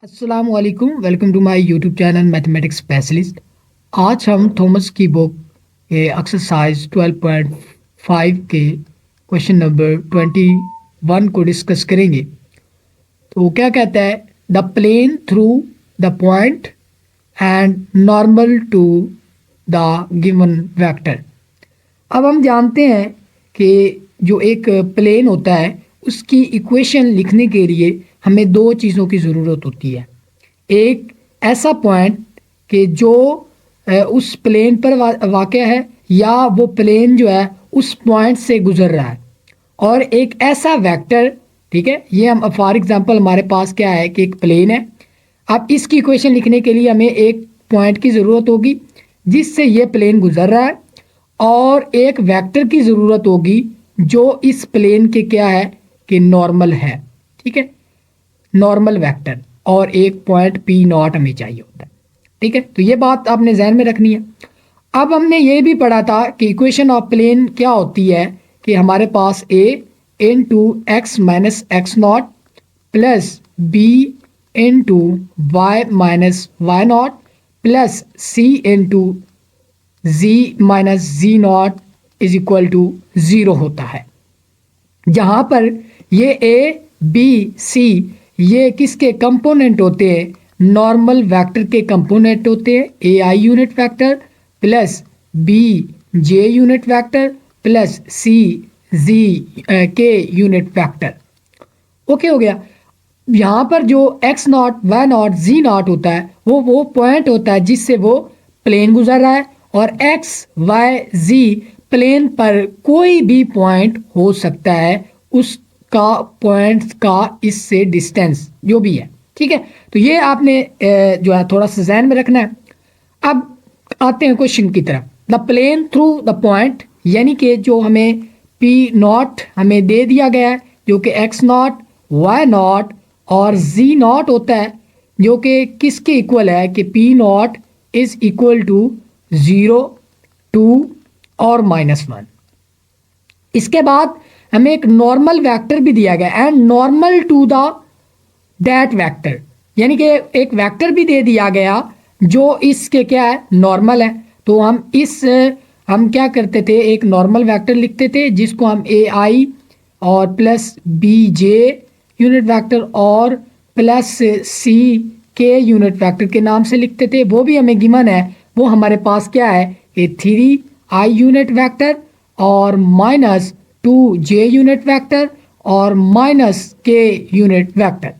अस्सलाम वालेकुम, welcome to my YouTube channel mathematics specialist. आज हम थॉमस की बुक एक्सरसाइज 12.5 के क्वेश्चन नंबर 21 को डिस्कस करेंगे। तो वो क्या कहता है, the plane through the point and normal to the given vector. अब हम जानते हैं कि जो एक प्लेन होता है उसकी इक्वेशन लिखने के लिए हमें दो चीज़ों की ज़रूरत होती है। एक ऐसा पॉइंट कि जो उस प्लेन पर वाक़या है या वो प्लेन जो है उस पॉइंट से गुज़र रहा है, और एक ऐसा वेक्टर। ठीक है, ये हम फॉर एग्जांपल हमारे पास क्या है कि एक प्लेन है। अब इसकी इक्वेशन लिखने के लिए हमें एक पॉइंट की ज़रूरत होगी जिससे ये प्लेन गुज़र रहा है, और एक वेक्टर की ज़रूरत होगी जो इस प्लेन के क्या है कि नॉर्मल है। ठीक है, नॉर्मल वेक्टर, और एक पॉइंट पी नॉट हमें चाहिए होता है। ठीक है, तो ये बात आपने जहन में रखनी है। अब हमने ये भी पढ़ा था कि इक्वेशन ऑफ प्लेन क्या होती है कि हमारे पास A into X minus X not plus B into Y minus Y not plus C into Z minus Z naught is equal to zero होता है, जहाँ पर ये ए बी सी ये किसके कंपोनेंट होते हैं, नॉर्मल वेक्टर के कंपोनेंट होते हैं। A I unit vector plus B J unit vector plus C Z के यूनिट वेक्टर। ओके हो गया। यहाँ पर जो X naught Y naught Z not होता है वो पॉइंट होता है जिससे वो प्लेन गुजर रहा है, और एक्स वाई जी प्लेन पर कोई भी पॉइंट हो सकता है, उसका पॉइंट का इससे डिस्टेंस जो भी है। ठीक है, तो ये आपने जो है थोड़ा सा जहन में रखना है। अब आते हैं क्वेश्चन की तरफ। The plane through the point, यानी कि जो हमें पी नॉट हमें दे दिया गया है जो कि एक्स नॉट वाई नॉट और जी नॉट होता है, जो कि किसके इक्वल है कि P not is equal to 0 2 और -1। इसके बाद हमें एक नॉर्मल वेक्टर भी दिया गया and normal to the that vector, यानी कि एक वेक्टर भी दे दिया गया जो इसके क्या है नॉर्मल है। तो हम क्या करते थे, एक नॉर्मल वेक्टर लिखते थे जिसको हम ए आई और plus B J unit vector और plus C K unit vector के नाम से लिखते थे। वो भी हमें गिवन है, वो हमारे पास क्या है ए 3 आई यूनिट वेक्टर और -2 जे यूनिट वेक्टर और -k यूनिट वेक्टर।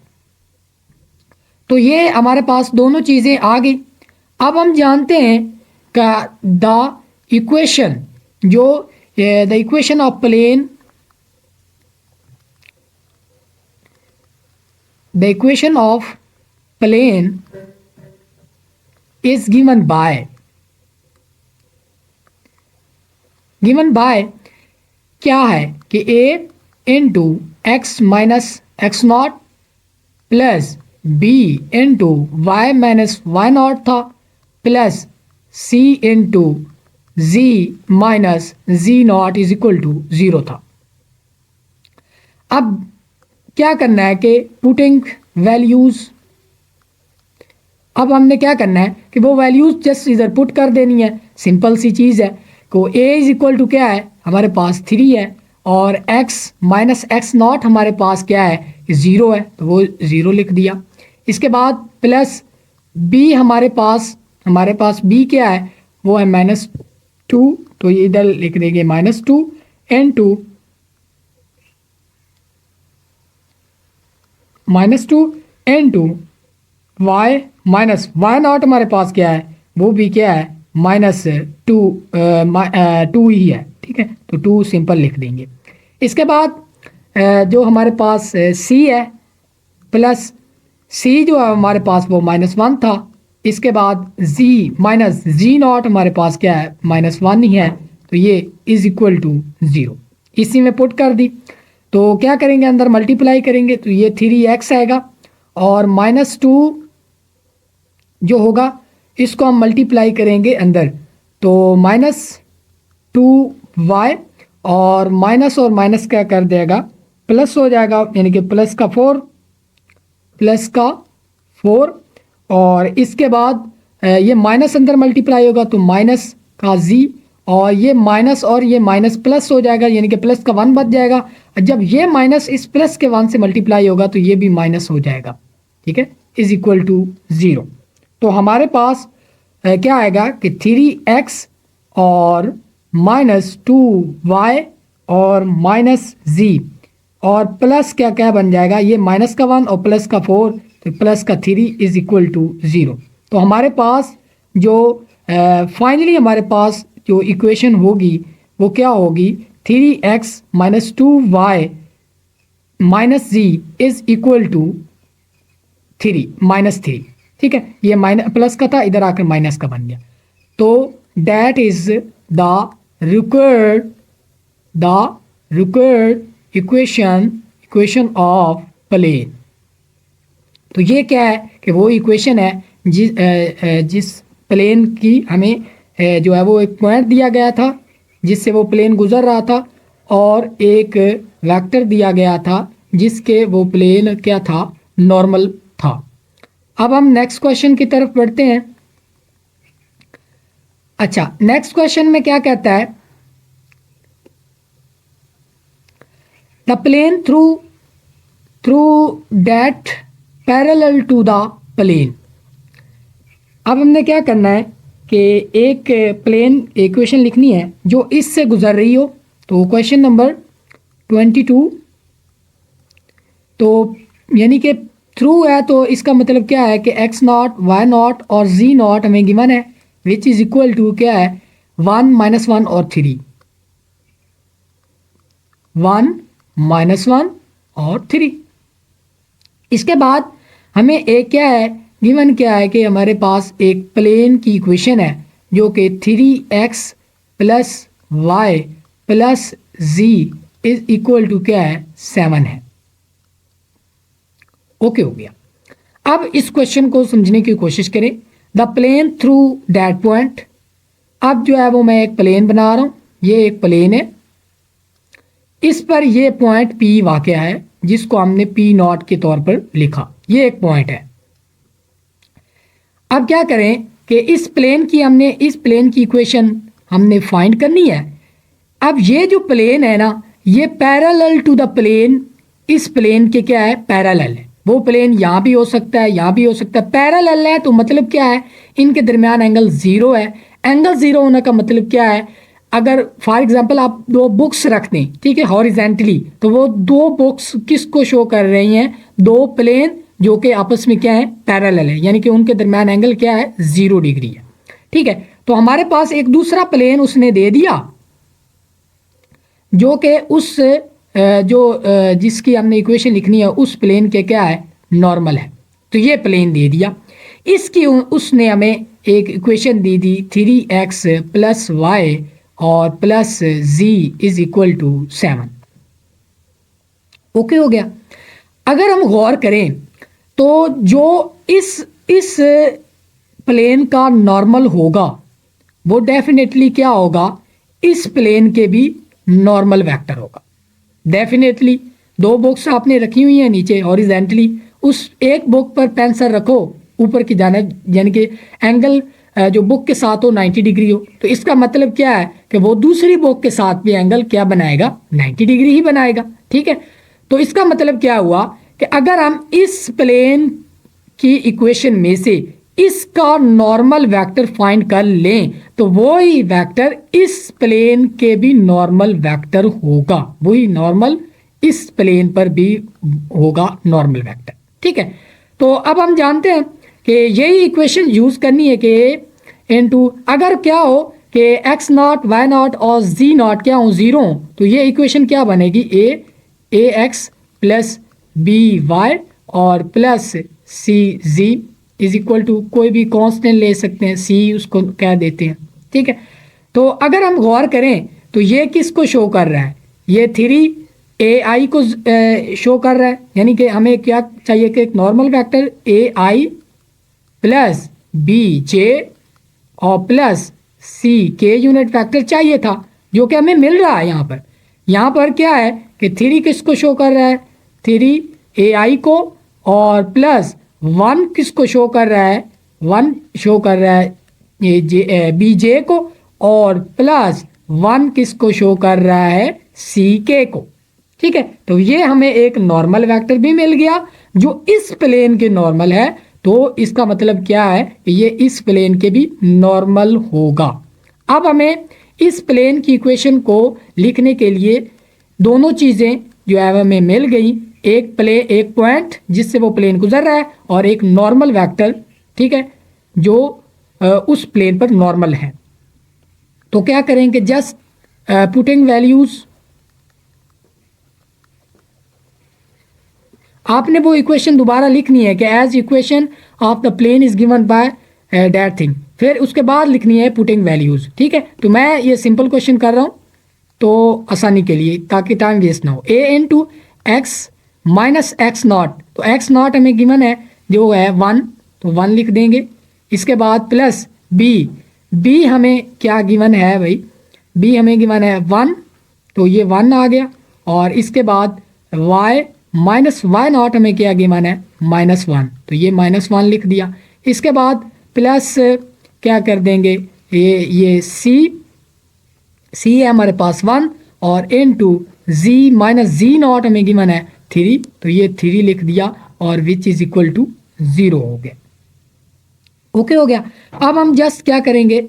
तो ये हमारे पास दोनों चीज़ें आ गई। अब हम जानते हैं का द इक्वेशन जो the equation of plane, the equation of plane is given by क्या है कि A into X minus X not plus B into Y minus Y naught था plus C into Z minus Z naught is equal to 0 था। अब क्या करना है कि पुटिंग वैल्यूज, अब हमने क्या करना है कि वो वैल्यूज जस्ट इधर पुट कर देनी है। सिंपल सी चीज़ है को ए इज इक्वल टू क्या है हमारे पास 3 है, और एक्स माइनस एक्स नॉट हमारे पास क्या है 0 है, तो वो 0 लिख दिया। इसके बाद प्लस बी हमारे पास बी क्या है वो है -2, तो ये इधर लिख देंगे -2 n2 -2 n2 y minus Y not हमारे पास क्या है वो भी क्या है -2 ही है। ठीक है, तो 2 सिंपल लिख देंगे। इसके बाद जो हमारे पास सी है प्लस सी जो है हमारे पास वो -1 था। इसके बाद जी माइनस जी नॉट हमारे पास क्या है -1 ही है, तो ये इज इक्वल टू 0 इसी में पुट कर दी। तो क्या करेंगे अंदर मल्टीप्लाई करेंगे तो ये 3x आएगा, और -2 जो होगा इसको हम मल्टीप्लाई करेंगे अंदर, तो -2y और माइनस क्या कर देगा प्लस हो जाएगा, यानी कि प्लस का 4 4 और इसके बाद ये माइनस अंदर मल्टीप्लाई होगा तो माइनस का जी, और ये माइनस और ये माइनस प्लस हो जाएगा, यानी कि प्लस का 1 बच जाएगा। जब ये माइनस इस प्लस के 1 से मल्टीप्लाई होगा तो ये भी माइनस हो जाएगा, ठीक है, इज इक्वल टू 0। तो हमारे पास क्या आएगा कि 3x और -2y और माइनस जी और प्लस क्या क्या बन जाएगा, ये माइनस का 1 और प्लस का 4 तो प्लस का 3 इज इक्वल टू 0। तो हमारे पास जो फाइनली हमारे पास जो इक्वेशन होगी वो क्या होगी, 3x -2y minus Z is equal to 3 ठीक है, ये माइनस प्लस का था, इधर आकर माइनस का बन गया। तो that is the required equation of plane. तो ये क्या है कि वो इक्वेशन है जिस प्लेन की हमें जो है वो एक पॉइंट दिया गया था जिससे वो प्लेन गुजर रहा था, और एक वेक्टर दिया गया था जिसके वो प्लेन क्या था, नॉर्मल था। अब हम नेक्स्ट क्वेश्चन की तरफ बढ़ते हैं। अच्छा, नेक्स्ट क्वेश्चन में क्या कहता है, the plane through that parallel to the plane. अब हमने क्या करना है कि एक प्लेन इक्वेशन लिखनी है जो इससे गुजर रही हो। तो क्वेश्चन नंबर 22, तो यानी कि थ्रू है तो इसका मतलब क्या है कि x0, y0 और z0 हमें गिवन है, विच इज इक्वल टू क्या है, 1 -1 और 3, 1 -1 और 3। इसके बाद हमें एक क्या है गिवन, क्या है कि हमारे पास एक प्लेन की इक्वेशन है जो कि 3x + y + z is equal to क्या है, 7 है। ओके हो गया। अब इस क्वेश्चन को समझने की कोशिश करें। The plane through that point, अब जो है वो मैं एक प्लेन बना रहा हूं, ये एक प्लेन है, इस पर ये पॉइंट P वाक़या है जिसको हमने P0 के तौर पर लिखा, ये एक पॉइंट है। अब क्या करें कि इस प्लेन की इक्वेशन हमने फाइंड करनी है। अब ये जो प्लेन है ना, ये पैरेलल टू द प्लेन, इस प्लेन के क्या है, पैरेलल है। वो प्लेन यहाँ भी हो सकता है, यहाँ भी हो सकता है, पैरेलल है तो मतलब क्या है, इनके दरमियान एंगल 0 है। एंगल 0 होने का मतलब क्या है, अगर फॉर एग्जांपल आप दो बुक्स रख दें, ठीक है, हॉरिजेंटली, तो वो दो बुक्स किसको शो कर रही हैं, दो प्लेन जो कि आपस में क्या है, पैरेलल है, यानी कि उनके दरमियान एंगल क्या है, 0 डिग्री है। ठीक है, तो हमारे पास एक दूसरा प्लेन उसने दे दिया जो कि उस जिसकी हमने इक्वेशन लिखनी है उस प्लेन के क्या है, नॉर्मल है। तो ये प्लेन दे दिया, इसकी उसने हमें एक इक्वेशन दी थी 3x + y और plus z is equal to 7। Okay हो गया। अगर हम गौर करें तो जो इस प्लेन का नॉर्मल होगा वो डेफिनेटली क्या होगा, इस प्लेन के भी नॉर्मल वेक्टर होगा। डेफिनेटली दो बुक्स आपने रखी हुई हैं नीचे हॉरिजेंटली, उस एक बुक पर पेंसिल रखो ऊपर की जानिब, यानी कि एंगल जो बुक के साथ हो 90 डिग्री हो, तो इसका मतलब क्या है कि वो दूसरी बुक के साथ भी एंगल क्या बनाएगा, 90 डिग्री ही बनाएगा। ठीक है, तो इसका मतलब क्या हुआ कि अगर हम इस प्लेन की इक्वेशन में से इसका नॉर्मल वेक्टर फाइंड कर लें तो वही वेक्टर इस प्लेन के भी नॉर्मल वेक्टर होगा, वही नॉर्मल इस प्लेन पर भी होगा नॉर्मल वेक्टर। ठीक है, तो अब हम जानते हैं कि यही इक्वेशन यूज करनी है कि इनटू अगर क्या हो कि x0, y0 और z0 क्या हो, 0 हो, तो ये इक्वेशन क्या बनेगी, ax + by और plus cz is equal to कोई भी कांस्टेंट ले सकते हैं, c उसको कह देते हैं। ठीक है, तो अगर हम गौर करें तो ये किसको शो कर रहा है, ये 3ai को शो कर रहा है, यानी कि हमें क्या चाहिए कि एक नॉर्मल वेक्टर ai + bj और प्लस k यूनिट वेक्टर चाहिए था, जो कि हमें मिल रहा है। यहाँ पर क्या है कि 3 किसको शो कर रहा है, 3ai को और प्लस वन किसको शो कर रहा है, वन शो कर रहा है ये बी जे को, और प्लस वन किसको शो कर रहा है, सी के को। ठीक है, तो ये हमें एक नॉर्मल वेक्टर भी मिल गया जो इस प्लेन के नॉर्मल है। तो इसका मतलब क्या है, ये इस प्लेन के भी नॉर्मल होगा। अब हमें इस प्लेन की इक्वेशन को लिखने के लिए दोनों चीज़ें जो है हमें मिल गई, एक पॉइंट जिससे वो प्लेन गुजर रहा है, और एक नॉर्मल वेक्टर, ठीक है, जो उस प्लेन पर नॉर्मल है। तो क्या करेंगे, जस्ट पुटिंग वैल्यूज, आपने वो इक्वेशन दोबारा लिखनी है कि as equation of the plane is given by that thing, फिर उसके बाद लिखनी है पुटिंग वैल्यूज। ठीक है, तो मैं ये सिंपल क्वेश्चन कर रहा हूँ तो आसानी के लिए, ताकि टाइम वेस्ट ना हो। A into X minus X naught, तो एक्स नॉट हमें गिवन है जो है 1, तो 1 लिख देंगे। इसके बाद प्लस बी, बी हमें क्या गिवन है भाई, बी हमें गिवन है 1, तो ये 1 आ गया। और इसके बाद y माइनस वाई नॉट हमें क्या गिवन है, -1, तो ये -1 लिख दिया। इसके बाद प्लस क्या कर देंगे, ये सी है हमारे पास 1, और into Z minus Z not हमें गिवन है 3, तो ये 3 लिख दिया, और विच इज इक्वल टू 0 हो गया। ओके हो गया। अब हम जस्ट क्या करेंगे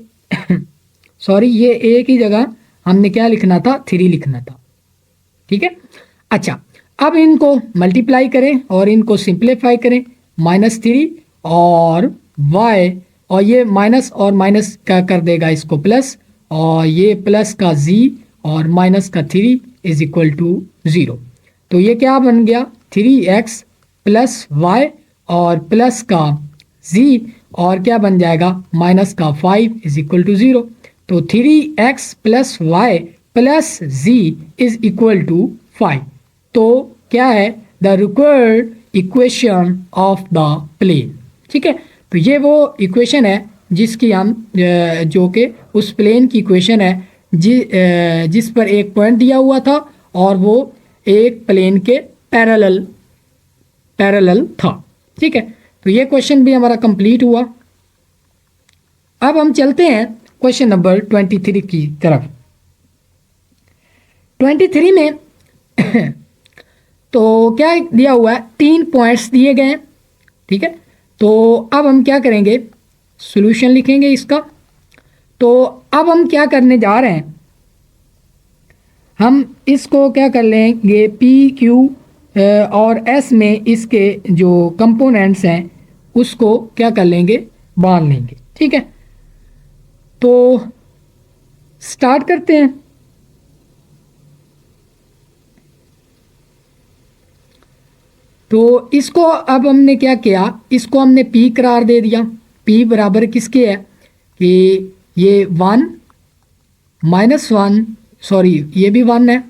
सॉरी, ये एक ही जगह हमने क्या लिखना था, 3 लिखना था। ठीक है, अच्छा, अब इनको मल्टीप्लाई करें और इनको सिंप्लीफाई करें, -3 और y, और ये माइनस और माइनस क्या कर देगा इसको प्लस, और ये प्लस का z और माइनस का 3 इज इक्वल टू 0। तो ये क्या बन गया, 3x प्लस वाई और प्लस का z, और क्या बन जाएगा माइनस का 5 इज इक्वल टू 0। तो 3x plus Y plus z is equal to 5। तो क्या है, the required equation of the plane. ठीक है, तो ये वो इक्वेशन है जिसकी हम जो कि उस प्लेन की इक्वेशन है जिस पर एक पॉइंट दिया हुआ था और वो एक प्लेन के पैरेलल था। ठीक है, तो ये क्वेश्चन भी हमारा कंप्लीट हुआ। अब हम चलते हैं क्वेश्चन नंबर 23 की तरफ। 23 में तो क्या दिया हुआ है, 3 पॉइंट्स दिए गए हैं। ठीक है, तो अब हम क्या करेंगे, सॉल्यूशन लिखेंगे इसका। तो अब हम क्या करने जा रहे हैं, हम इसको क्या कर लेंगे, पी क्यू और एस में इसके जो कंपोनेंट्स हैं उसको क्या कर लेंगे, बांध लेंगे। ठीक है, तो स्टार्ट करते हैं। तो इसको अब हमने क्या किया, इसको हमने P करार दे दिया। P बराबर किसके है कि ये 1 -1, सॉरी ये भी 1 है,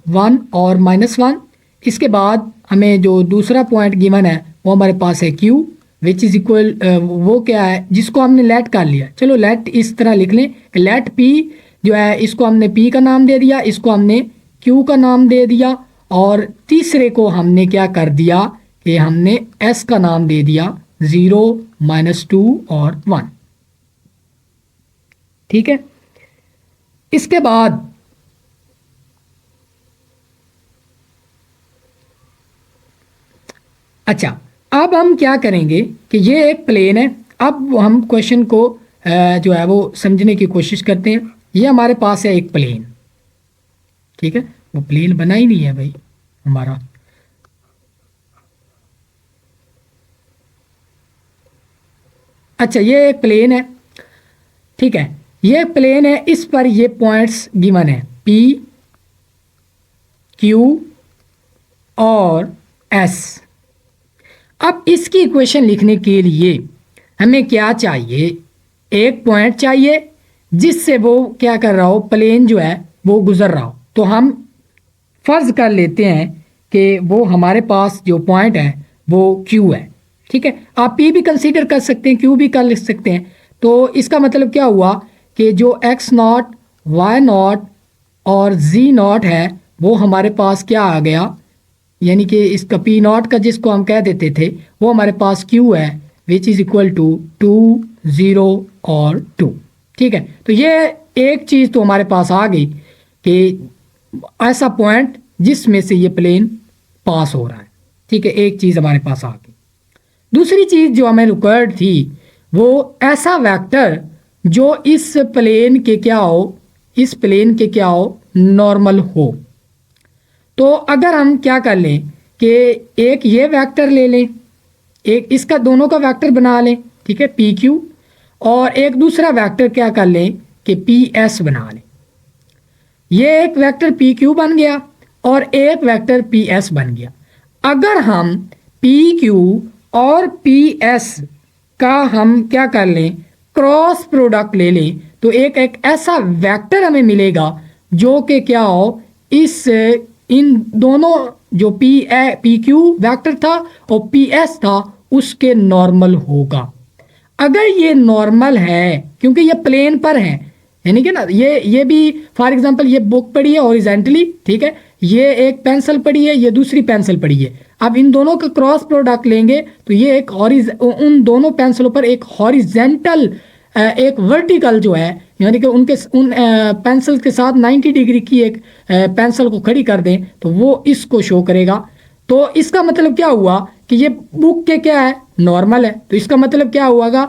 1 और -1। इसके बाद हमें जो दूसरा पॉइंट गिवन है वो हमारे पास है Q, विच इज इक्वल, वो क्या है जिसको हमने लेट कर लिया। चलो लेट इस तरह लिख लें कि लेट P जो है इसको हमने P का नाम दे दिया, इसको हमने Q का नाम दे दिया, और तीसरे को हमने क्या कर दिया कि हमने S का नाम दे दिया 0, -2 और 1। ठीक है, इसके बाद अच्छा, अब हम क्या करेंगे कि ये एक प्लेन है। अब हम क्वेश्चन को जो है वो समझने की कोशिश करते हैं। ये हमारे पास है एक प्लेन, ठीक है, वो प्लेन बना ही नहीं है भाई हमारा। अच्छा, ये एक प्लेन है, ठीक है, ये प्लेन है, इस पर ये पॉइंट्स गिवन है P, Q और S। अब इसकी इक्वेशन लिखने के लिए हमें क्या चाहिए, एक पॉइंट चाहिए जिससे वो क्या कर रहा हो, प्लेन जो है वो गुजर रहा हो। तो हम फर्ज कर लेते हैं कि वो हमारे पास जो पॉइंट है वो Q है। ठीक है, आप P भी कंसीडर कर सकते हैं, Q भी कर लिख सकते हैं। तो इसका मतलब क्या हुआ कि जो x0, y0 और z0 है वो हमारे पास क्या आ गया, यानी कि इसका पी नॉट का जिसको हम कह देते थे वो हमारे पास क्यू है विच इज़ इक्वल टू 2, 0 और 2। ठीक है, तो ये एक चीज़ तो हमारे पास आ गई कि ऐसा पॉइंट जिसमें से ये प्लेन पास हो रहा है। ठीक है, एक चीज़ हमारे पास आ गई। दूसरी चीज़ जो हमें रिक्वायर्ड थी वो ऐसा वेक्टर जो इस प्लेन के क्या हो, इस प्लेन के क्या हो, नॉर्मल हो। तो अगर हम क्या कर लें कि एक ये वेक्टर ले लें, एक इसका दोनों का वेक्टर बना लें, ठीक है, पी क्यू, और एक दूसरा वेक्टर क्या कर लें कि पी एस बना लें। ये एक वेक्टर पी क्यू बन गया और एक वेक्टर पी एस बन गया। अगर हम पी क्यू और पी एस का हम क्या कर लें, क्रॉस प्रोडक्ट ले लें, तो एक एक ऐसा वेक्टर हमें मिलेगा जो कि क्या हो, इस इन दोनों जो पी क्यू वेक्टर था और पी एस था उसके नॉर्मल होगा। अगर ये नॉर्मल है क्योंकि ये प्लेन पर है, यानी कि ना ये भी फॉर एग्जांपल ये बुक पड़ी है हॉरिजॉन्टली, ठीक है, ये एक पेंसिल पड़ी है, ये दूसरी पेंसिल पड़ी है। अब इन दोनों का क्रॉस प्रोडक्ट लेंगे तो ये एक उन दोनों पेंसिलों पर एक हॉरिजेंटल एक वर्टिकल जो है, यानी कि उनके उन पेंसिल के साथ 90 डिग्री की एक पेंसिल को खड़ी कर दें तो वो इसको शो करेगा। तो इसका मतलब क्या हुआ कि ये बुक के क्या है, नॉर्मल है। तो इसका मतलब क्या हुआ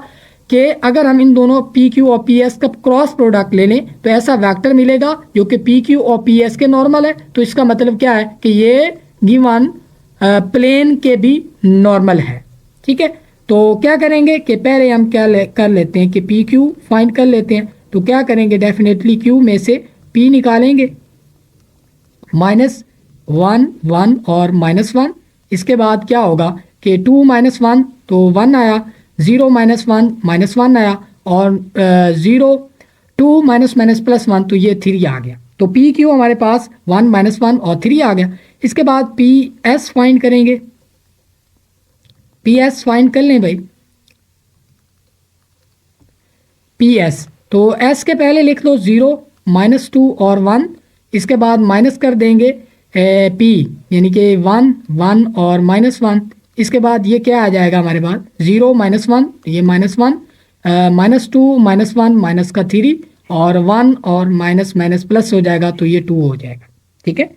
कि अगर हम इन दोनों पी क्यू और पी एस का क्रॉस प्रोडक्ट ले लें तो ऐसा वेक्टर मिलेगा जो कि पी क्यू और पी एस के नॉर्मल है। तो इसका मतलब क्या है कि ये गिवन प्लेन के भी नॉर्मल है। ठीक है, तो क्या करेंगे कि पहले हम क्या कर लेते हैं कि पी क्यू फाइंड कर लेते हैं। तो क्या करेंगे, डेफिनेटली क्यू में से पी निकालेंगे, -1, 1 और -1। इसके बाद क्या होगा कि 2 - 1 तो 1 आया, 0 - 1 -1 आया, और 0 2 -+1 तो ये 3 आ गया। तो पी क्यू हमारे पास 1 -1 और 3 आ गया। इसके बाद पी एस फाइंड करेंगे, पी एस फाइंड कर लें भाई, पी एस। तो एस के पहले लिख लो 0, -2 और 1। इसके बाद माइनस कर देंगे पी, यानी कि 1, 1 और -1। इसके बाद ये क्या आ जाएगा हमारे पास, 0 -1 ये -1, -2 -1 माइनस का 3 और 1 और माइनस माइनस प्लस हो जाएगा तो ये 2 हो जाएगा। ठीक है,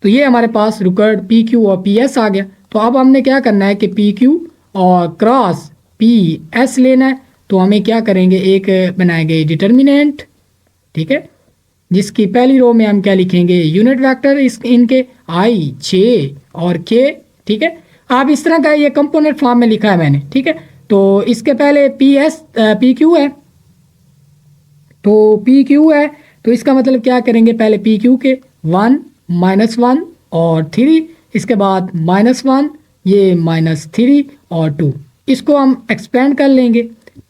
तो ये हमारे पास रिकॉर्ड पी क्यू और पी एस आ गया। तो अब हमने क्या करना है कि पी क्यू और क्रॉस पी एस लेना है। तो हमें क्या करेंगे, एक बनाएंगे डिटर्मिनेंट, ठीक है, जिसकी पहली रो में हम क्या लिखेंगे, यूनिट वेक्टर इस इनके आई, जे और के। ठीक है, आप इस तरह का ये कंपोनेंट फॉर्म में लिखा है मैंने। ठीक है, तो इसके पहले पी क्यू है, तो पी क्यू है तो इसका मतलब क्या करेंगे, पहले पी क्यू के 1 -1 और 3, इसके बाद -1 ये -3 और 2। इसको हम एक्सपेंड कर लेंगे।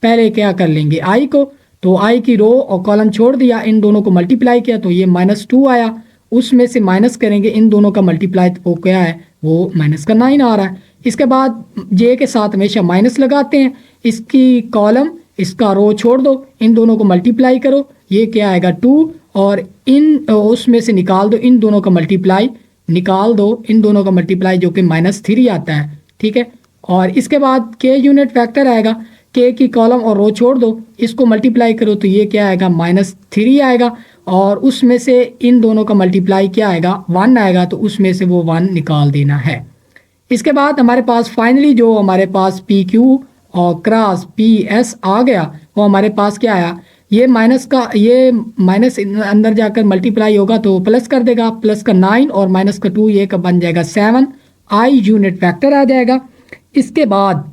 पहले क्या कर लेंगे आई को, तो आई की रो और कॉलम छोड़ दिया, इन दोनों को मल्टीप्लाई किया तो ये -2 आया। उसमें से माइनस करेंगे इन दोनों का मल्टीप्लाई, तो क्या है वो -9 आ रहा है। इसके बाद जे के साथ हमेशा माइनस लगाते हैं, इसकी कॉलम इसका रो छोड़ दो, इन दोनों को मल्टीप्लाई करो, ये क्या आएगा 2, और इन उसमें से निकाल दो इन दोनों का मल्टीप्लाई, निकाल दो इन दोनों का मल्टीप्लाई जो कि -3 आता है। ठीक है, और इसके बाद के यूनिट वेक्टर आएगा, के की कॉलम और रो छोड़ दो, इसको मल्टीप्लाई करो तो ये क्या आएगा -3 आएगा, और उसमें से इन दोनों का मल्टीप्लाई क्या आएगा 1 आएगा, तो उसमें से वो 1 निकाल देना है। इसके बाद हमारे पास फाइनली जो हमारे पास पी क्यू और क्रॉस पी एस आ गया, वो हमारे पास क्या आया, ये माइनस का ये माइनस अंदर जाकर मल्टीप्लाई होगा तो प्लस कर देगा, प्लस का 9 और माइनस का 2 ये का बन जाएगा 7, आई यूनिट वेक्टर आ जाएगा। इसके बाद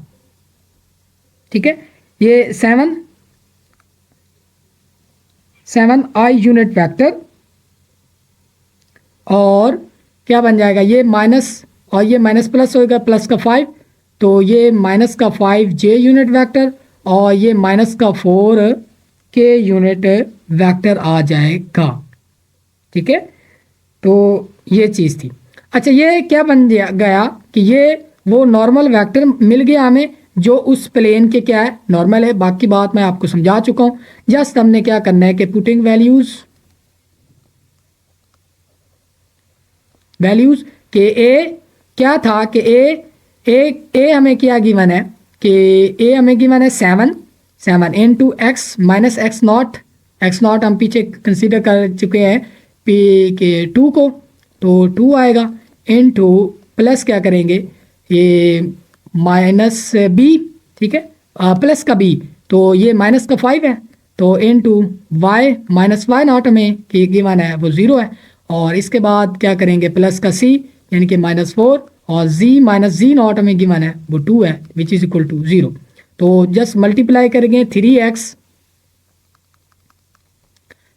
ठीक है, ये 7 आई यूनिट वेक्टर, और क्या बन जाएगा, ये माइनस और ये माइनस प्लस होगा, प्लस का 5 तो ये माइनस का 5 जे यूनिट वेक्टर, और ये माइनस का 4 के यूनिट वेक्टर आ जाएगा। ठीक है, तो ये चीज़ थी। अच्छा, ये क्या बन गया कि ये वो नॉर्मल वेक्टर मिल गया हमें जो उस प्लेन के क्या है, नॉर्मल है। बाकी बात मैं आपको समझा चुका हूँ। जस्ट हमने क्या करना है कि पुटिंग वैल्यूज के ए क्या था कि ए हमें क्या गिवन है कि ए हमें गिवन है 7 into X minus X not हम पीछे कंसीडर कर चुके हैं पी के 2 को, तो 2 आएगा इंटू प्लस क्या करेंगे ये माइनस बी, ठीक है, प्लस का बी, तो ये माइनस का 5 है, तो into Y minus Y not में कि गिवन है वो 0 है, और इसके बाद क्या करेंगे प्लस का सी यानी कि -4, और जी माइनस जी नॉट में गिवन है वो 2 है विच इज इक्वल टू 0। तो जस्ट मल्टीप्लाई करेंगे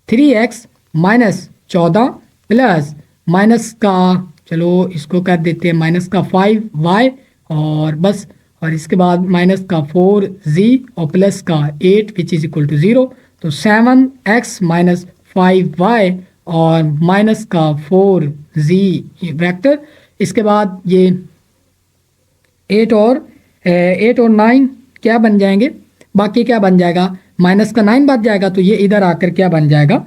3x माइनस 14 प्लस माइनस का, चलो इसको कर देते हैं माइनस का 5y, और बस, और इसके बाद माइनस का 4z और प्लस का 8 विच इज इक्वल टू 0। तो 7x माइनस 5y और माइनस का 4z वेक्टर, इसके बाद ये 8 और 9 क्या बन जाएंगे, बाकी क्या बन जाएगा, माइनस का 9 बच जाएगा, तो ये इधर आकर क्या बन जाएगा,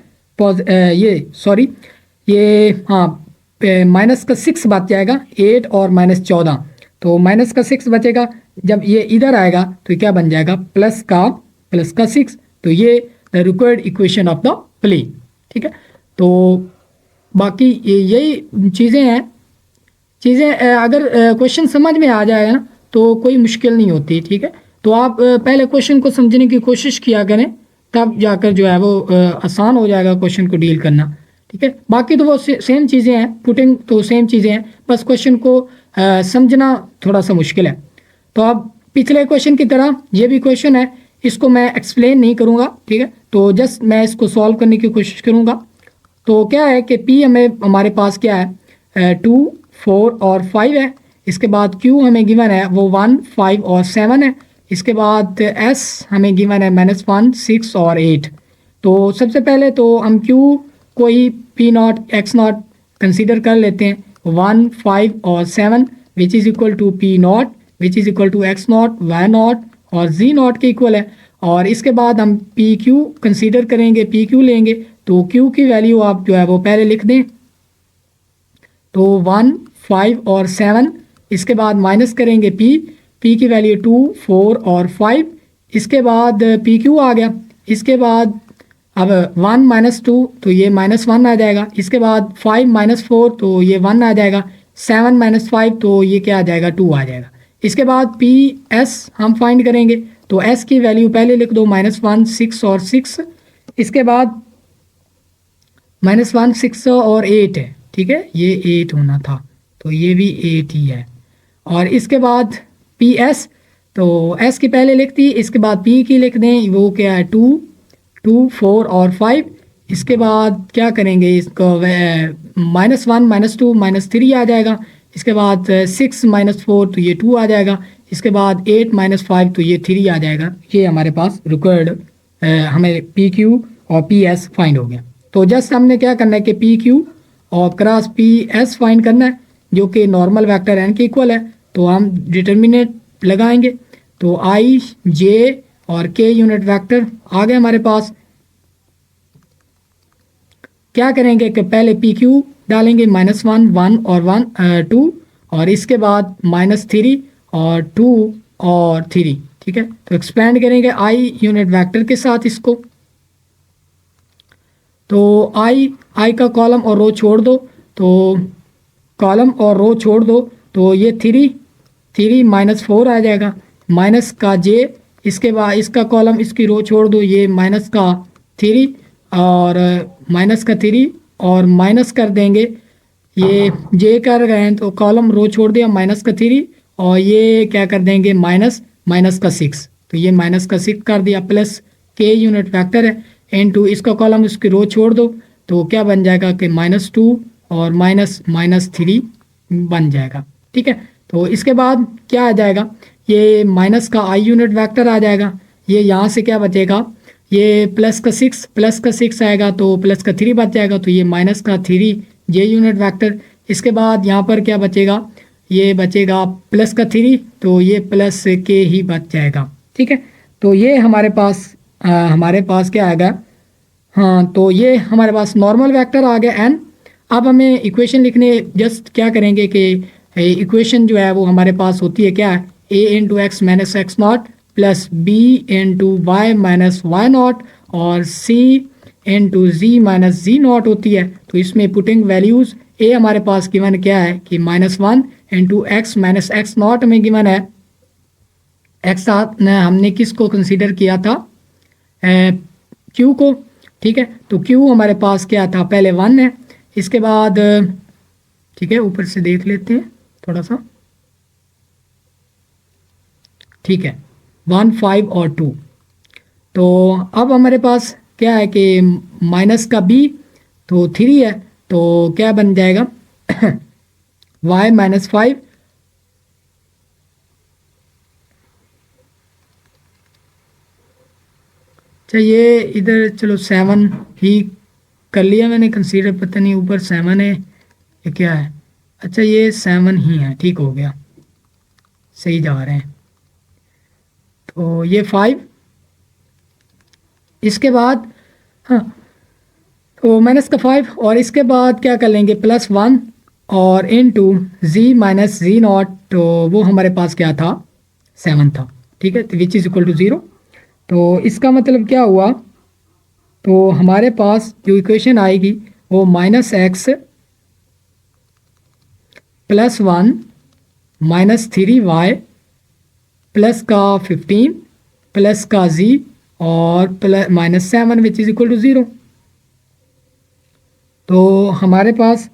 ये हाँ माइनस का 6 बच जाएगा, 8 और माइनस 14, तो माइनस का 6 बचेगा, जब ये इधर आएगा तो क्या बन जाएगा प्लस का 6, तो ये the required equation of the plane, ठीक है। तो बाकी यही चीज़ें हैं, अगर क्वेश्चन समझ में आ जाएगा ना तो कोई मुश्किल नहीं होती, ठीक है। तो आप पहले क्वेश्चन को समझने की कोशिश किया करें, तब जाकर जो है वो आसान हो जाएगा क्वेश्चन को डील करना, ठीक है। बाकी तो वो सेम चीज़ें हैं, पुटिंग तो सेम चीज़ें हैं, बस क्वेश्चन को समझना थोड़ा सा मुश्किल है। तो अब पिछले क्वेश्चन की तरह ये भी क्वेश्चन है, इसको मैं एक्सप्लेन नहीं करूँगा, ठीक है, तो जस्ट मैं इसको सॉल्व करने की कोशिश करूँगा। तो क्या है कि पी हमारे पास क्या है 2, 4 और 5 है, इसके बाद क्यू हमें गिवन है वो 1, 5 और 7 है, इसके बाद एस हमें गिवन है -1, 6 और 8। तो सबसे पहले तो हम क्यू को ही P naught X naught consider कर लेते हैं, 1, 5 और 7 which is equal to P naught which is equal to X naught, Y naught और जी नॉट के इक्वल है, और इसके बाद हम पी क्यू कंसिडर करेंगे, पी क्यू लेंगे, तो क्यू की वैल्यू आप जो है वो पहले लिख दें, तो 1, 5 और 7, इसके बाद माइनस करेंगे पी की वैल्यू 2, 4 और 5, इसके बाद पी क्यू आ गया, इसके बाद अब 1 माइनस 2 तो ये -1 आ जाएगा, इसके बाद 5 माइनस 4 तो ये 1 आ जाएगा, 7 माइनस 5 तो ये क्या आ जाएगा 2 आ जाएगा, इसके बाद पी एस हम फाइंड करेंगे, तो एस की वैल्यू पहले लिख दो -1, 6 और 6, इसके बाद -1, 6 और 8 है, ठीक है, ये 8 होना था, तो ये भी 8 ही है, और इसके बाद पी एस, तो एस की पहले लिख दी, इसके बाद पी की लिख दें, वो क्या है 2, 4 और 5, इसके बाद क्या करेंगे इसको -1, -2 -3 आ जाएगा, इसके बाद 6 माइनस 4 तो ये 2 आ जाएगा, इसके बाद 8 माइनस 5 तो ये 3 आ जाएगा। ये हमारे पास रिक्वायर्ड हमें पी क्यू और पी एस फाइंड हो गया। तो जस्ट हमने क्या करना है कि पी क्यू और क्रॉस पी एस फाइंड करना है, जो कि नॉर्मल वेक्टर एन के इक्वल है, तो हम डिटर्मिनेंट लगाएंगे, तो आई जे और के यूनिट वेक्टर आ गए हमारे पास। क्या करेंगे कि पहले पी क्यू डालेंगे -1, 1 और 2, और इसके बाद -3 और 2 और 3, ठीक है। तो एक्सपेंड करेंगे आई यूनिट वेक्टर के साथ इसको, तो आई का कॉलम और रो छोड़ दो, तो कॉलम और रो छोड़ दो, तो ये 3 -4 आ जाएगा, माइनस का जे, इसके बाद इसका कॉलम इसकी रो छोड़ दो, ये माइनस का 3 और माइनस का 3 और माइनस कर देंगे, ये जे कर गए हैं तो कॉलम रो छोड़ दिया माइनस का 3, और ये क्या कर देंगे माइनस का 6, तो ये माइनस का 6 कर दिया, प्लस के यूनिट वेक्टर है इनटू इसका कॉलम इसकी रो छोड़ दो, तो क्या बन जाएगा कि -2 और -3 बन जाएगा, ठीक है। तो इसके बाद क्या आ जाएगा, ये माइनस का आई यूनिट वेक्टर आ जाएगा, ये यहाँ से क्या बचेगा, ये प्लस का 6 आएगा, तो प्लस का 3 बच जाएगा, तो ये माइनस का 3 जे यूनिट वेक्टर, इसके बाद यहाँ पर क्या बचेगा, ये बचेगा प्लस का 3, तो ये प्लस के ही बच जाएगा, ठीक है। तो ये हमारे पास क्या आएगा, हाँ, तो ये हमारे पास नॉर्मल वेक्टर आ गया एन। अब हमें इक्वेशन लिखने जस्ट क्या करेंगे कि इक्वेशन जो है वो हमारे पास होती है क्या है, A into X minus X not plus B into Y minus Y naught और C into Z minus Z naught होती है। तो इसमें पुटिंग वैल्यूज़ ए हमारे पास गिवन क्या है कि -1 into X minus X not में गिवन है। एक्स हमने किसको कंसीडर किया था, क्यू को, ठीक है। तो क्यू हमारे पास क्या था, पहले 1 है, इसके बाद ठीक है ऊपर से देख लेते हैं थोड़ा सा, ठीक है 1 5 और 2। तो अब हमारे पास क्या है कि माइनस का बी तो 3 है, तो क्या बन जाएगा y -5 अच्छा ये इधर चलो 7 ही कर लिया मैंने कंसीडर, पता नहीं ऊपर 7 है ये क्या है, अच्छा ये 7 ही है, ठीक हो गया, सही जा रहे हैं। तो ये 5, इसके बाद हाँ तो माइनस का 5 और इसके बाद क्या कर लेंगे +1 और into Z minus Z not, तो वो हमारे पास क्या था 7 था, ठीक है, तो विच इज़ इक्वल टू 0। तो इसका मतलब क्या हुआ, तो हमारे पास जो इक्वेशन आएगी वो -x +1 -3y प्लस का 15 प्लस का z और -7 विच इज़ इक्वल टू 0। तो हमारे पास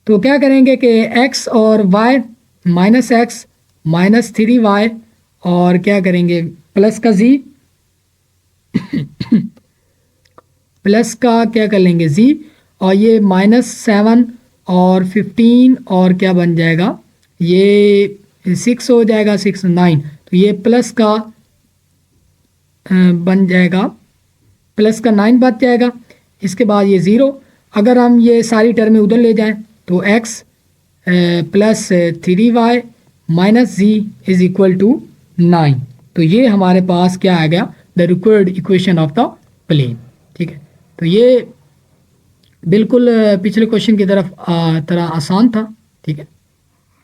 तो क्या करेंगे कि x और y -x -3y और क्या करेंगे प्लस का z प्लस का क्या कर लेंगे z और ये -7 और 15 और क्या बन जाएगा, ये 6 हो जाएगा, 6 9, तो ये प्लस का बन जाएगा, प्लस का 9 बच जाएगा, इसके बाद ये 0। अगर हम ये सारी टर्में उधर ले जाएं तो x plus 3y minus Z is equal to 9। तो ये हमारे पास क्या आ गया, the required equation of the plane, ठीक है। तो ये बिल्कुल पिछले क्वेश्चन की तरह आसान था, ठीक है।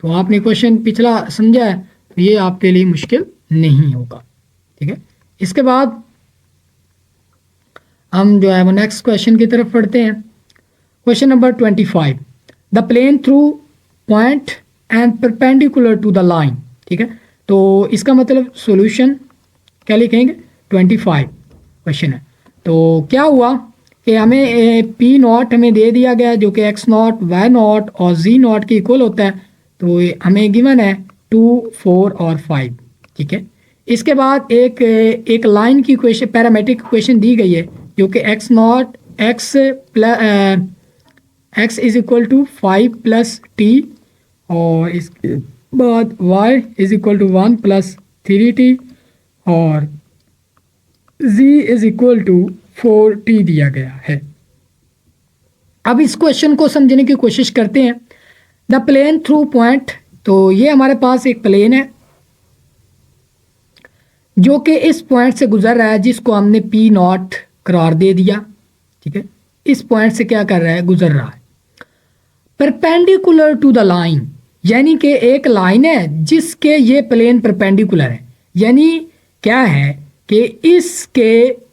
तो आपने क्वेश्चन पिछला समझा है तो ये आपके लिए मुश्किल नहीं होगा, ठीक है। इसके बाद हम जो है वो नेक्स्ट क्वेश्चन की तरफ पढ़ते हैं। Question number 25, the plane through point and perpendicular to the line, ठीक है। तो इसका मतलब सॉल्यूशन क्या लिखेंगे, 25 क्वेश्चन है। तो क्या हुआ कि हमें पी नॉट हमें दे दिया गया जो कि एक्स नॉट वाई नॉट और जी नॉट के इक्वल होता है, तो हमें गिवन है 2 4 और 5, ठीक है। इसके बाद एक लाइन की इक्वेशन पैरामेट्रिक इक्वेशन दी गई है जो कि X not X is equal to 5 plus T और इसके बाद y is equal to 1 plus 3t और z is equal to 4t दिया गया है। अब इस क्वेश्चन को समझने की कोशिश करते हैं। द प्लेन थ्रू पॉइंट, तो ये हमारे पास एक प्लेन है जो कि इस पॉइंट से गुजर रहा है जिसको हमने पी नॉट करार दे दिया, ठीक है। इस पॉइंट से क्या कर रहा है, गुजर रहा है परपेंडिकुलर टू द लाइन, यानी कि एक लाइन है जिसके ये प्लेन परपेंडिकुलर है, यानी क्या है कि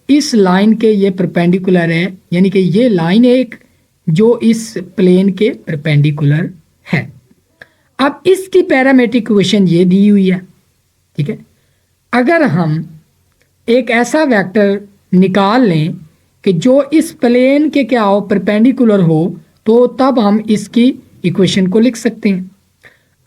इस लाइन के ये परपेंडिकुलर है, यानी कि ये लाइन एक जो इस प्लेन के परपेंडिकुलर है। अब इसकी पैरामेट्रिक इक्वेशन ये दी हुई है, ठीक है। अगर हम एक ऐसा वेक्टर निकाल लें कि जो इस प्लेन के क्या हो, परपेंडिकुलर हो, तो तब हम इसकी इक्वेशन को लिख सकते हैं।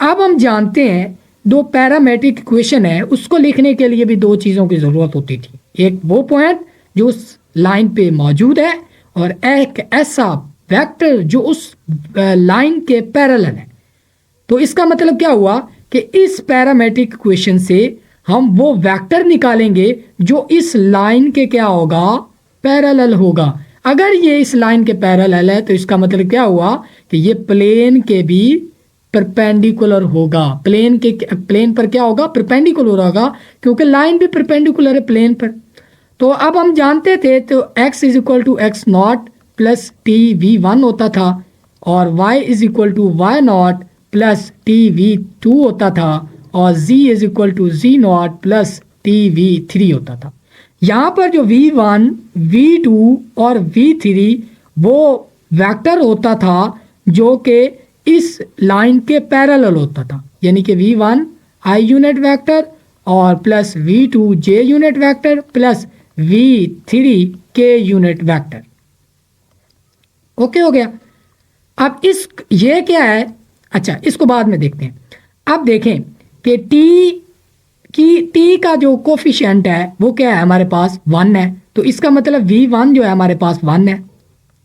अब हम जानते हैं दो पैरामेट्रिक इक्वेशन है, उसको लिखने के लिए भी दो चीज़ों की ज़रूरत होती थी, एक वो पॉइंट जो उस लाइन पे मौजूद है और एक ऐसा वेक्टर जो उस लाइन के पैरेलल है। तो इसका मतलब क्या हुआ कि इस पैरामेट्रिक इक्वेशन से हम वो वेक्टर निकालेंगे जो इस लाइन के क्या होगा, पैरेलल होगा। अगर ये इस लाइन के पैरेलल है तो इसका मतलब क्या हुआ कि ये प्लेन के भी परपेंडिकुलर होगा, प्लेन पर क्या होगा, परपेंडिकुलर होगा, क्योंकि लाइन भी परपेंडिकुलर है प्लेन पर। तो अब हम जानते थे तो x is equal to X not plus T V 1 होता था, और y is equal to Y not plus T V two होता था और z is equal to Z not plus T V three होता था। यहाँ पर जो v1, v2 और v3 वो वेक्टर होता था जो कि इस लाइन के पैरेलल होता था, यानी कि v1 i यूनिट वेक्टर और plus v2 j unit vector plus v3 k unit vector. Okay हो गया। अब ये क्या है, अच्छा इसको बाद में देखते हैं। अब देखें कि टी का जो कोफिशिएंट है वो क्या है, हमारे पास 1 है, तो इसका मतलब v1 जो है हमारे पास 1 है,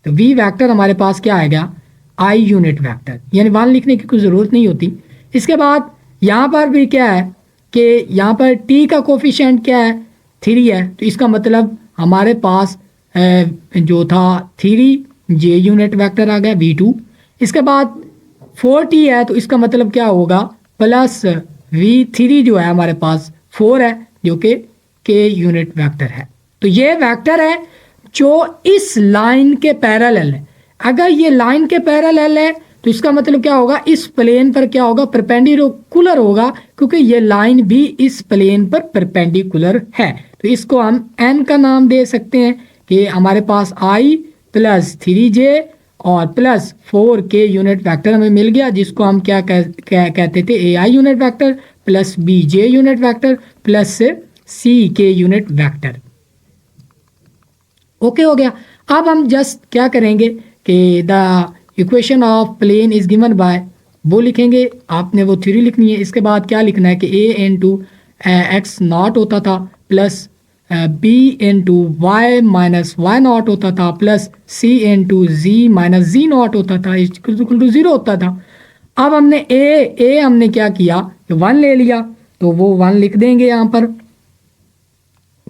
तो v वेक्टर हमारे पास क्या आएगा, i यूनिट वेक्टर, यानी 1 लिखने की कोई ज़रूरत नहीं होती। इसके बाद यहाँ पर भी क्या है कि यहाँ पर t का कोफिशिएंट क्या है, 3 है, तो इसका मतलब हमारे पास जो था 3 j यूनिट वेक्टर आ गया v2। इसके बाद 4t है, तो इसका मतलब क्या होगा, प्लस v3 जो है हमारे पास 4 है जो कि k यूनिट वेक्टर है। तो ये वेक्टर है जो इस लाइन के पैरेलल है। अगर ये लाइन के पैरेलल है तो इसका मतलब क्या होगा, इस प्लेन पर क्या होगा, परपेंडिकुलर होगा, क्योंकि ये लाइन भी इस प्लेन पर परपेंडिकुलर है। तो इसको हम n का नाम दे सकते हैं कि हमारे पास i प्लस 3j और प्लस 4k यूनिट वेक्टर हमें मिल गया, जिसको हम क्या कहते थे, ai unit vector plus bj unit vector plus ck unit vector. Okay हो गया। अब हम जस्ट क्या करेंगे कि the equation of plane is given by, वो लिखेंगे, आपने वो थ्योरी लिखनी है। इसके बाद क्या लिखना है कि a इंटू एक्स नॉट होता था plus b into Y minus Y not होता था plus c into Z minus Z not होता था, इक्वल टू 0 होता था। अब हमने a हमने क्या किया, 1 ले लिया, तो वो 1 लिख देंगे, यहाँ पर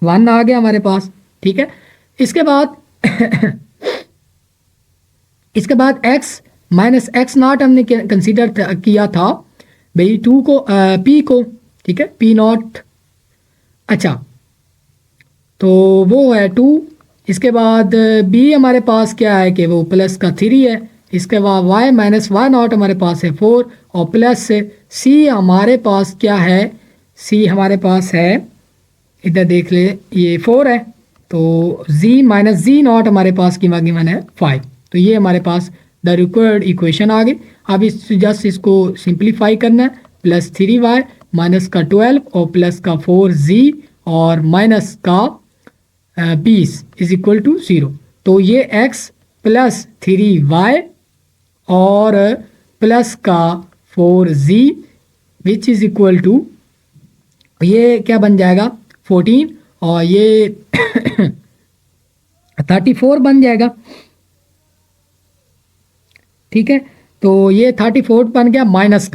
1 आ गया हमारे पास, ठीक है। इसके बाद x माइनस एक्स नॉट हमने कंसीडर किया था भाई 2 को p को, ठीक है, p नॉट, अच्छा तो वो है 2। इसके बाद b हमारे पास क्या है कि वो प्लस का 3 है। इसके बाद y माइनस वाई नॉट हमारे पास है 4 और प्लस c हमारे पास क्या है, c हमारे पास है, इधर देख ले, ये 4 है, तो z माइनस जी नॉट हमारे पास गिवन है 5। तो ये हमारे पास द रिक्वायर्ड इक्वेशन आ गई। अब जस्ट इसको सिंप्लीफाई करना है, प्लस 3y माइनस का 12 और प्लस का 4z और माइनस का 20 इज इक्वल टू 0। तो ये x प्लस 3y और प्लस का 4z which is equal to, ये क्या बन जाएगा 14 और ये 34 बन जाएगा, ठीक है। तो ये 34 बन गया माइनस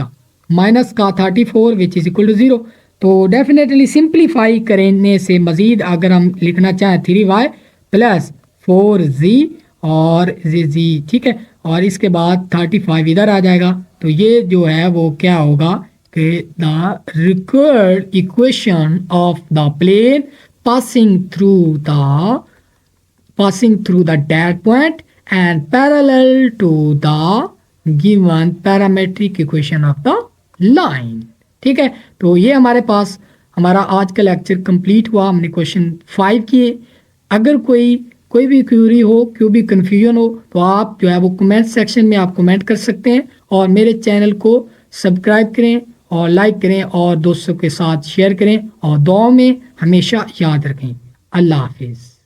का 34 विच इज इक्वल टू 0। तो डेफिनेटली सिंप्लीफाई करने से मज़ीद अगर हम लिखना चाहें 3y प्लस 4z और z, ठीक है, और इसके बाद 35 इधर आ जाएगा। तो ये जो है वो क्या होगा कि the required equation of the plane passing through the dead point and parallel to the given parametric equation of the line, ठीक है। तो ये हमारे पास हमारा आज का लेक्चर कंप्लीट हुआ। हमने क्वेश्चन 5 किए। अगर कोई भी क्यूरी हो, कोई भी कन्फ्यूजन हो, तो आप जो है वो कमेंट सेक्शन में आप कमेंट कर सकते हैं और मेरे चैनल को सब्सक्राइब करें और लाइक करें और दोस्तों के साथ शेयर करें और दुआ में हमेशा याद रखें। अल्लाह हाफिज़।